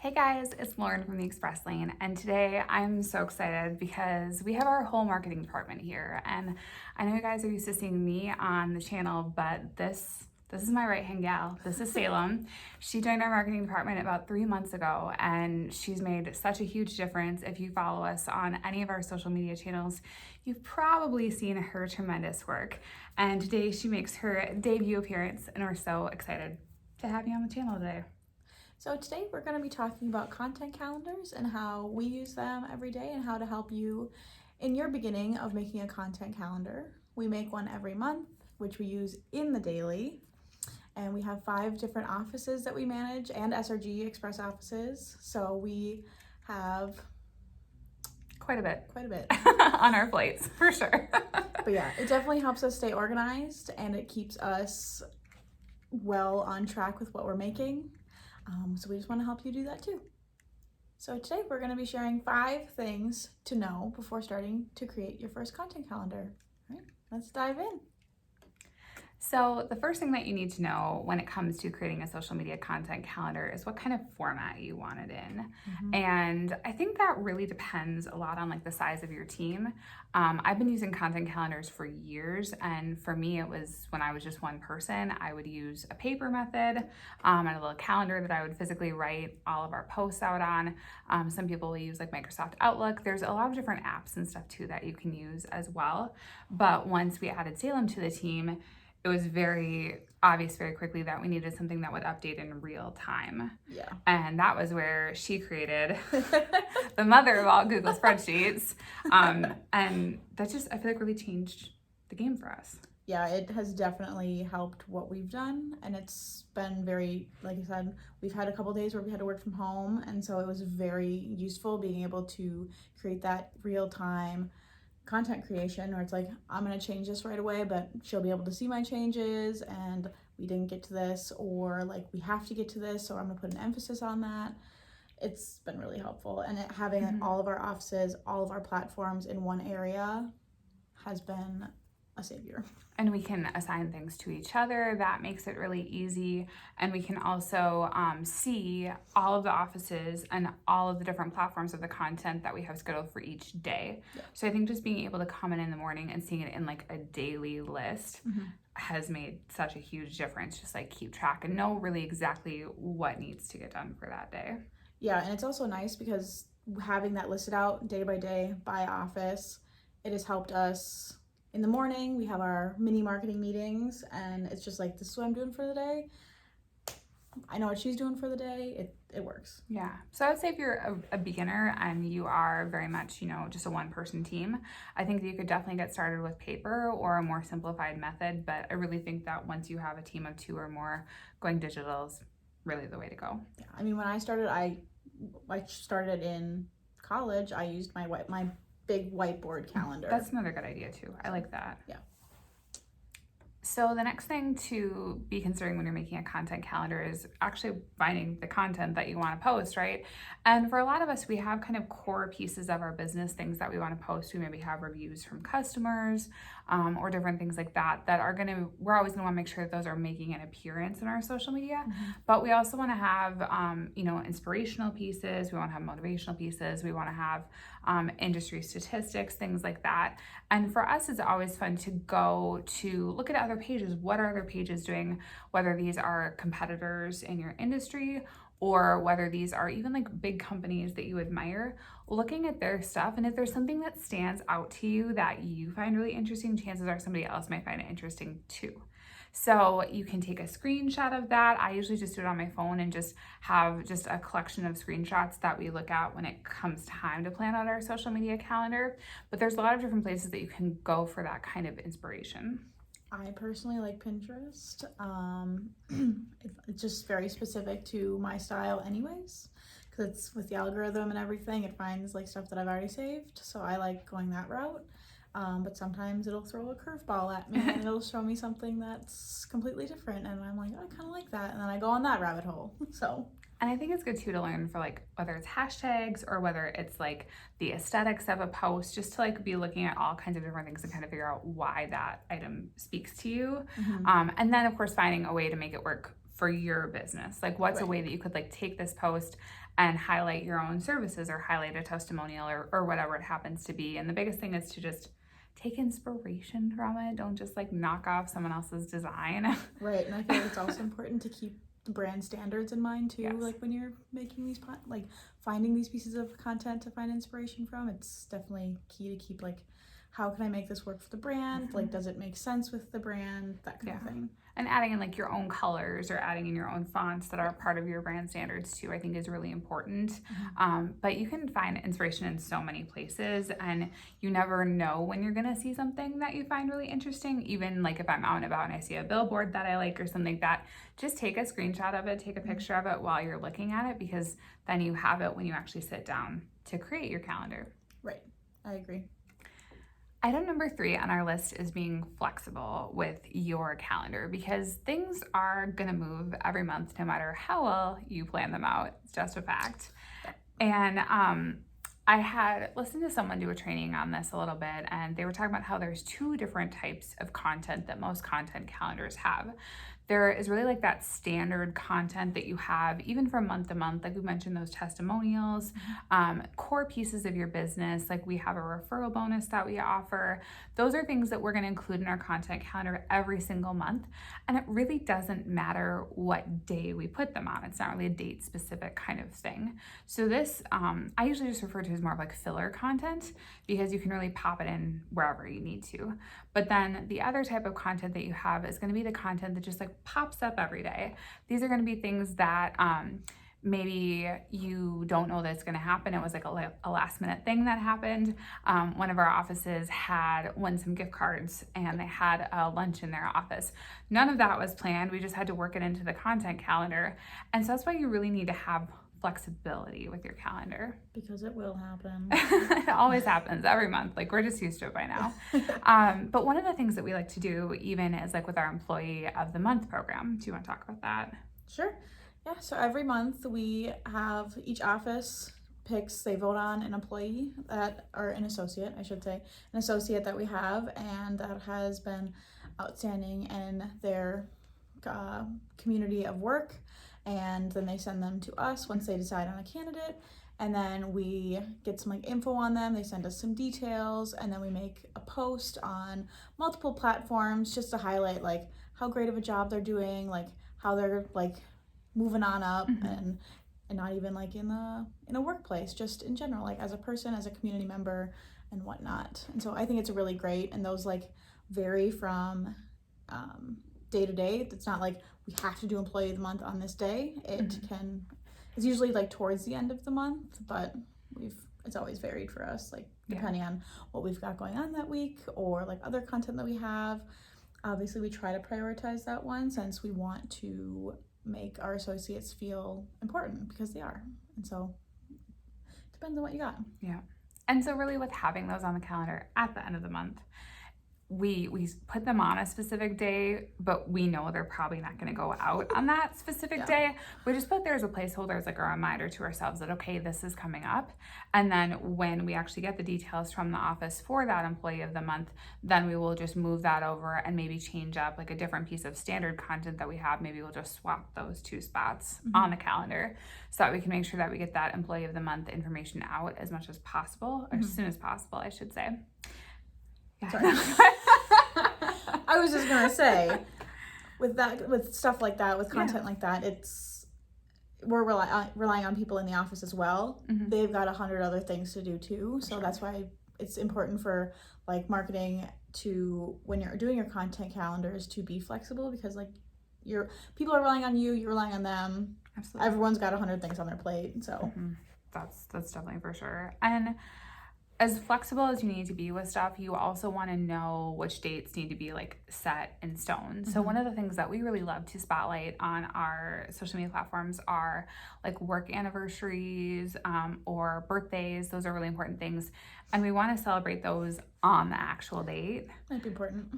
Hey guys, it's Lauren from the Express Lane, and today I'm so excited because we have our whole marketing department here. And I know you guys are used to seeing me on the channel, but this is my right-hand gal. This is Salem. She joined our marketing department about 3 months ago, and she's made such a huge difference. If you follow us on any of our social media channels, you've probably seen her tremendous work. And today she makes her debut appearance, and we're so excited to have you on the channel today. So today we're going to be talking about content calendars and how we use them every day and how to help you in your beginning of making a content calendar. We make one every month, which we use in the daily. And we have 5 different offices that we manage and SRG Express offices. So we have Quite a bit on our plates, for sure. But yeah, it definitely helps us stay organized and it keeps us well on track with what we're making. So we just want to help you do that too. So today we're going to be sharing 5 things to know before starting to create your first content calendar. All right, let's dive in. So the first thing that you need to know when it comes to creating a social media content calendar is what kind of format you want it in. And I think that really depends a lot on like the size of your team. I've been using content calendars for years, and for me it was when I was just one person, I would use a paper method and a little calendar that I would physically write all of our posts out on. Some people will use like Microsoft Outlook. There's a lot of different apps and stuff too that you can use as well. But once we added Salem to the team, it was very obvious very quickly that we needed something that would update in real time. Yeah. And that was where she created the mother of all Google spreadsheets. And that just, I feel like, really changed the game for us. Yeah, it has definitely helped what we've done. And it's been very, like I said, we've had a couple days where we had to work from home. And so it was very useful being able to create that real time content creation where it's like, I'm going to change this right away, but she'll be able to see my changes and we didn't get to this, or like we have to get to this, so I'm going to put an emphasis on that. It's been really helpful, and having all of our offices, all of our platforms in one area has been a savior. And we can assign things to each other. That makes it really easy. And we can also see all of the offices and all of the different platforms of the content that we have scheduled for each day. Yeah. So I think just being able to come in the morning and seeing it in like a daily list has made such a huge difference. Just like keep track and know really exactly what needs to get done for that day. Yeah, and it's also nice because having that listed out day by day by office, it has helped us. In the morning, we have our mini marketing meetings, and it's just like, this is what I'm doing for the day. I know what she's doing for the day. It works. Yeah. So I would say if you're a beginner and you are very much, just a one-person team, I think that you could definitely get started with paper or a more simplified method. But I really think that once you have a team of 2 or more, going digital is really the way to go. Yeah. I mean, when I started, I started in college. I used my big whiteboard calendar. That's another good idea too. I like that. Yeah. So the next thing to be considering when you're making a content calendar is actually finding the content that you want to post, right? And for a lot of us, we have kind of core pieces of our business, things that we want to post. We maybe have reviews from customers or different things like that we're always gonna want to make sure that those are making an appearance in our social media. But we also want to have, inspirational pieces. We want to have motivational pieces. We want to have industry statistics, things like that. And for us, it's always fun to go to look at other pages. What are other pages doing? Whether these are competitors in your industry or whether these are even like big companies that you admire, looking at their stuff. And if there's something that stands out to you that you find really interesting, chances are somebody else might find it interesting too. So you can take a screenshot of that. I usually just do it on my phone and just have just a collection of screenshots that we look at when it comes time to plan out our social media calendar. But there's a lot of different places that you can go for that kind of inspiration. I personally like Pinterest. It's just very specific to my style anyways, because it's with the algorithm and everything, it finds like stuff that I've already saved. So I like going that route. But sometimes it'll throw a curveball at me and it'll show me something that's completely different. And I'm like, I kind of like that. And then I go on that rabbit hole. And I think it's good too to learn for like whether it's hashtags or whether it's like the aesthetics of a post, just to like be looking at all kinds of different things and kind of figure out why that item speaks to you. And then of course finding a way to make it work for your business. Like, what's a Right. way that you could like take this post and highlight your own services or highlight a testimonial or whatever it happens to be. And the biggest thing is to just take inspiration from it. Don't just like knock off someone else's design. Right, and I feel like it's also important to keep the brand standards in mind too. Yes. Like when you're making these like finding these pieces of content to find inspiration from, it's definitely key to keep like, how can I make this work for the brand? Like, does it make sense with the brand? That kind of thing. And adding in like your own colors or adding in your own fonts that are part of your brand standards too, I think is really important. But you can find inspiration in so many places, and you never know when you're gonna see something that you find really interesting. Even like if I'm out and about and I see a billboard that I like or something like that, just take a screenshot of it, take a picture of it while you're looking at it, because then you have it when you actually sit down to create your calendar. Right, I agree. Item number 3 on our list is being flexible with your calendar, because things are going to move every month no matter how well you plan them out. It's just a fact. And I had listened to someone do a training on this a little bit, and they were talking about how there's 2 different types of content that most content calendars have. There is really like that standard content that you have even from month to month, like we mentioned, those testimonials, core pieces of your business, like we have a referral bonus that we offer. Those are things that we're going to include in our content calendar every single month, and it really doesn't matter what day we put them on. It's not really a date specific kind of thing. So this I usually just refer to as more of like filler content, because you can really pop it in wherever you need to. But then the other type of content that you have is going to be the content that just like pops up every day. These are going to be things that maybe you don't know that it's going to happen. It was like a last minute thing that happened. One of our offices had won some gift cards, and they had a lunch in their office. None of that was planned. We just had to work it into the content calendar. And so that's why you really need to have flexibility with your calendar. Because it will happen. It always happens every month. Like, we're just used to it by now. But one of the things that we like to do even is like with our Employee of the Month program. Do you want to talk about that? Sure. Yeah, so every month we have, each office they vote on an employee or an associate, I should say, an associate that we have and that has been outstanding in their community of work. And then they send them to us once they decide on a candidate, and then we get some like info on them. They send us some details, and then we make a post on multiple platforms just to highlight like how great of a job they're doing, like how they're like moving on up, and not even like in a workplace, just in general, like as a person, as a community member and whatnot. And so I think it's really great, and those like vary from day to day. It's not like we have to do Employee of the Month on this day. It's usually like towards the end of the month, but it's always varied for us, like depending on what we've got going on that week or like other content that we have. Obviously we try to prioritize that one since we want to make our associates feel important, because they are. And so it depends on what you got. Yeah. And so really with having those on the calendar at the end of the month, we put them on a specific day, but we know they're probably not going to go out on that specific day. We just put there as a placeholder, as like a reminder to ourselves that, okay, this is coming up. And then when we actually get the details from the office for that Employee of the Month, then we will just move that over and maybe change up like a different piece of standard content that we have. Maybe we'll just swap those 2 spots on the calendar so that we can make sure that we get that Employee of the Month information out as much as possible, or as soon as possible, I should say. Sorry. I was just gonna say, with stuff like that, with content like that, we're relying on people in the office as well. They've got 100 other things to do too, so that's why it's important for like marketing to, when you're doing your content calendars, to be flexible, because like people are relying on you, you're relying on them. Absolutely. Everyone's got 100 things on their plate, so that's definitely for sure. And as flexible as you need to be with stuff, you also want to know which dates need to be like set in stone. So one of the things that we really love to spotlight on our social media platforms are like work anniversaries or birthdays. Those are really important things, and we want to celebrate those on the actual date. Might be important.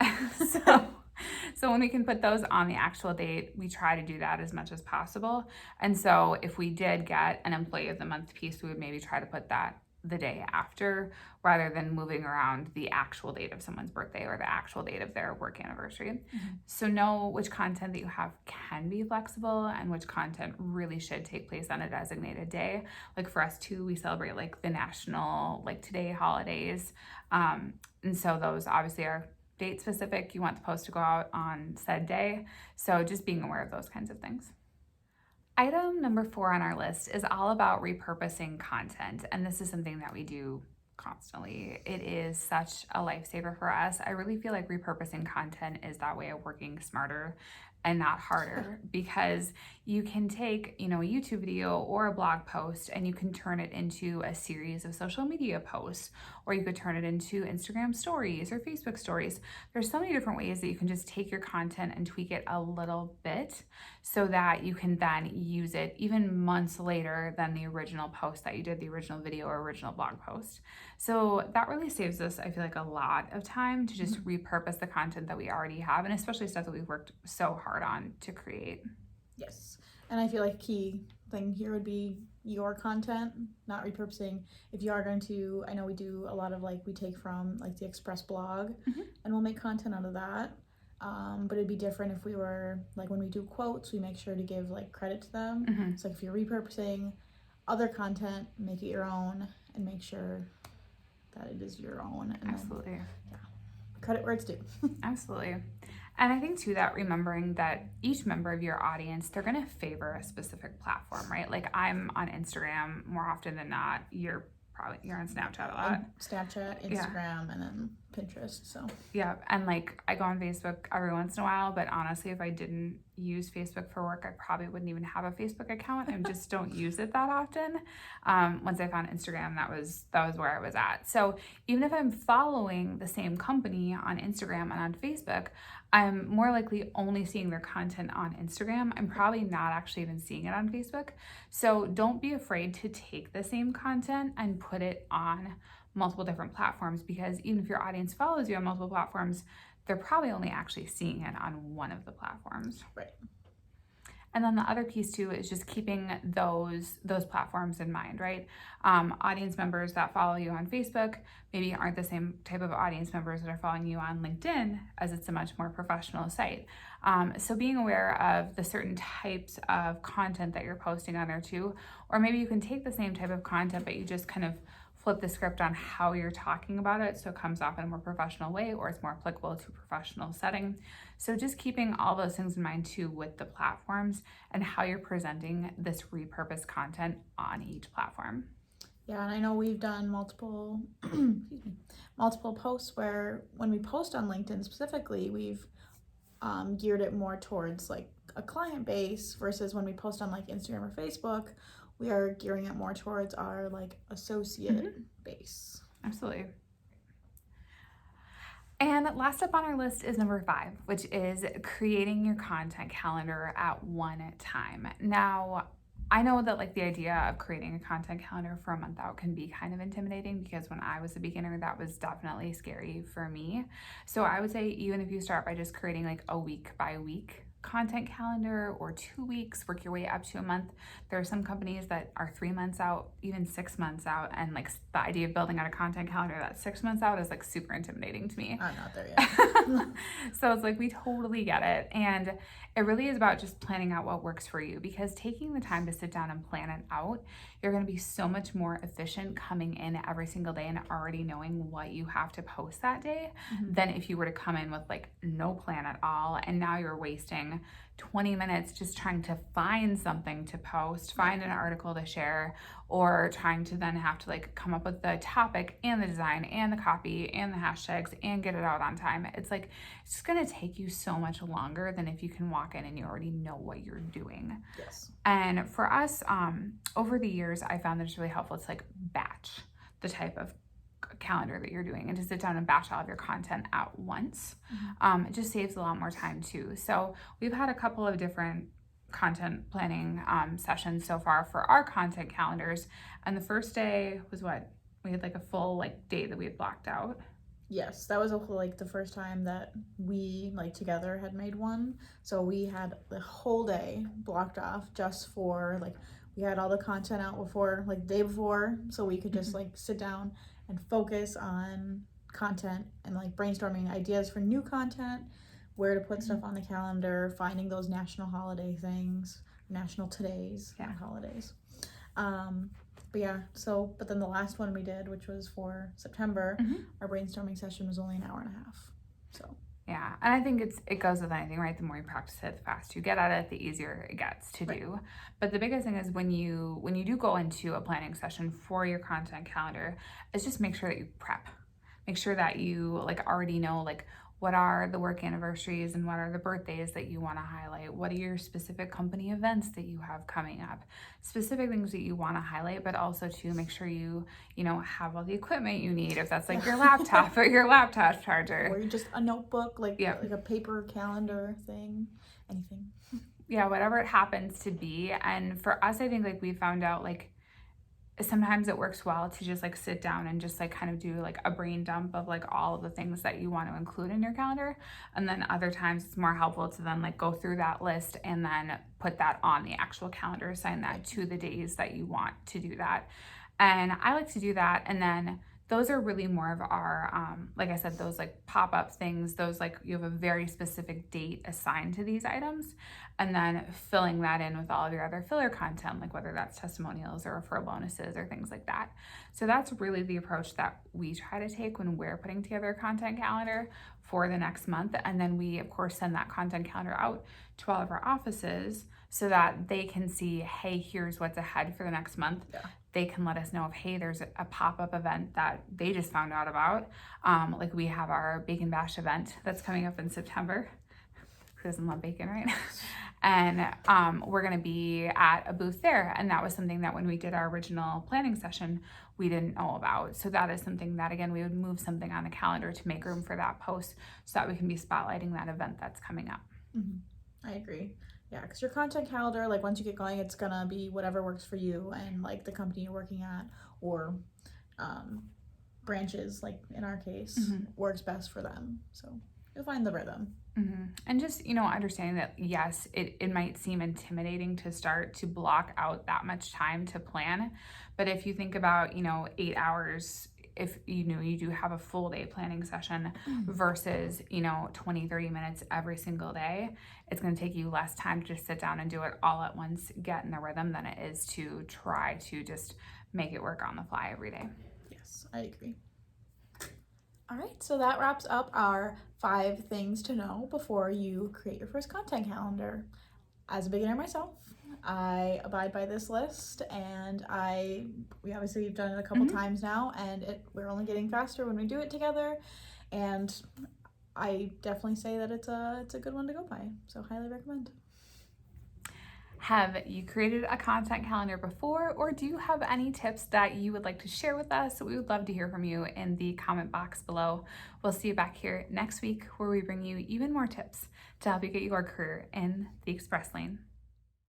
So when we can put those on the actual date, we try to do that as much as possible. And so if we did get an Employee of the Month piece, we would maybe try to put that the day after rather than moving around the actual date of someone's birthday or the actual date of their work anniversary. So know which content that you have can be flexible and which content really should take place on a designated day. Like for us too, we celebrate like the national, like today holidays. And so those obviously are date specific. You want the post to go out on said day. So just being aware of those kinds of things. Item number 4 on our list is all about repurposing content. And this is something that we do constantly. It is such a lifesaver for us. I really feel like repurposing content is that way of working smarter and not harder because you can take, a YouTube video or a blog post and you can turn it into a series of social media posts, or you could turn it into Instagram stories or Facebook stories. There's so many different ways that you can just take your content and tweak it a little bit so that you can then use it even months later than the original post that you did, the original video or original blog post. So that really saves us, I feel like, a lot of time to just repurpose the content that we already have, and especially stuff that we've worked so hard on to create. Yes. And I feel like a key thing here would be your content, not repurposing. If you are going to, I know we do a lot of we take from the Express blog and we'll make content out of that. But it'd be different if we were, when we do quotes, we make sure to give credit to them. So if you're repurposing other content, make it your own and make sure that it is your own. And Absolutely. Then, credit where it's due. Absolutely. And I think too that remembering that each member of your audience, they're going to favor a specific platform, right? Like I'm on Instagram more often than not. You're on Snapchat a lot. Snapchat, Instagram, and then Pinterest. So yeah, and I go on Facebook every once in a while, but honestly, if I didn't use Facebook for work, I probably wouldn't even have a Facebook account. I just don't use it that often. Once I found Instagram, that was where I was at. So even if I'm following the same company on Instagram and on Facebook, I'm more likely only seeing their content on Instagram. I'm probably not actually even seeing it on Facebook. So don't be afraid to take the same content and put it on multiple different platforms, because even if your audience follows you on multiple platforms, they're probably only actually seeing it on one of the platforms. Right. And then the other piece too is just keeping those platforms in mind, right? Audience members that follow you on Facebook maybe aren't the same type of audience members that are following you on LinkedIn, as it's a much more professional site. So being aware of the certain types of content that you're posting on there too, or maybe you can take the same type of content, but you just kind of flip the script on how you're talking about it so it comes off in a more professional way, or it's more applicable to a professional setting. So just keeping all those things in mind too with the platforms and how you're presenting this repurposed content on each platform. Yeah, and I know we've done multiple posts where when we post on LinkedIn specifically, we've geared it more towards a client base versus when we post on Instagram or Facebook, we are gearing it more towards our associate base. Absolutely. And last up on our list is number 5, which is creating your content calendar at one time. Now, I know that the idea of creating a content calendar for a month out can be kind of intimidating, because when I was a beginner, that was definitely scary for me. So I would say even if you start by just creating a week by week content calendar, or 2 weeks, work your way up to a month. There are some companies that are 3 months out, even 6 months out, and the idea of building out a content calendar that's 6 months out is super intimidating to me. I'm not there yet. So it's we totally get it, and it really is about just planning out what works for you, because taking the time to sit down and plan it out, you're going to be so much more efficient coming in every single day and already knowing what you have to post that day than if you were to come in with no plan at all, and now you're wasting 20 minutes just trying to find something to post, find an article to share, or trying to then have to come up with the topic and the design and the copy and the hashtags and get it out on time. It's it's just going to take you so much longer than if you can walk in and you already know what you're doing. Yes. And for us, over the years, I found that it's really helpful to batch the type of calendar that you're doing and to sit down and batch all of your content at once. It just saves a lot more time too. So we've had a couple of different content planning sessions so far for our content calendars, and the first day was we had a full day that we had blocked out. Yes, that was the first time that we together had made one. So we had the whole day blocked off just for We had all the content out before, like the day before, so we could just like sit down and focus on content and like brainstorming ideas for new content, where to put stuff on the calendar, finding those national holiday things, national todays, not holidays. But yeah, so, but then the last one we did, which was for September, our brainstorming session was only an hour and a half. So yeah, and I think it goes with anything, right? The more you practice it, the faster you get at it, the easier it gets to do. But the biggest thing is when you do go into a planning session for your content calendar, is just make sure that you prep. Make sure that you like already know like what are the work anniversaries and what are the birthdays that you want to highlight? What are your specific company events that you have coming up? Specific things that you want to highlight, but also to make sure you have all the equipment you need, if that's like your laptop or your laptop charger. Or just a notebook, like a paper calendar thing, anything. Yeah, whatever it happens to be. And for us, I think like we found out like sometimes it works well to just like sit down and just like kind of do like a brain dump of like all of the things that you want to include in your calendar. And then other times it's more helpful to then like go through that list and then put that on the actual calendar, assign that to the days that you want to do that. And I like to do that. And then those are really more of our, like I said, those like pop-up things, those like you have a very specific date assigned to these items, and then filling that in with all of your other filler content, like whether that's testimonials or referral bonuses or things like that. So that's really the approach that we try to take when we're putting together a content calendar for the next month. And then we, of course, send that content calendar out to all of our offices so that they can see, hey, here's what's ahead for the next month. Yeah. They can let us know if, hey, there's a pop-up event that they just found out about. Like we have our Bacon Bash event that's coming up in September. Who doesn't love bacon, right? And we're gonna be at a booth there. And that was something that when we did our original planning session, we didn't know about. So that is something that, again, we would move something on the calendar to make room for that post so that we can be spotlighting that event that's coming up. I agree. Yeah, because your content calendar, like once you get going, it's gonna be whatever works for you and like the company you're working at, or branches, like in our case, works best for them. So you'll find the rhythm. And just, understanding that, yes, it might seem intimidating to start to block out that much time to plan. But if you think about, 8 hours, if you do have a full day planning session versus 20-30 minutes every single day, it's going to take you less time to just sit down and do it all at once, get in the rhythm, than it is to try to just make it work on the fly every day. Yes, I agree. All right, so that wraps up our 5 things to know before you create your first content calendar. As a beginner myself, I abide by this list, and we've done it a couple times now, and we're only getting faster when we do it together, and I definitely say that it's a good one to go by, so highly recommend. Have you created a content calendar before, or do you have any tips that you would like to share with us? We would love to hear from you in the comment box below. We'll see you back here next week where we bring you even more tips to help you get your career in the express lane.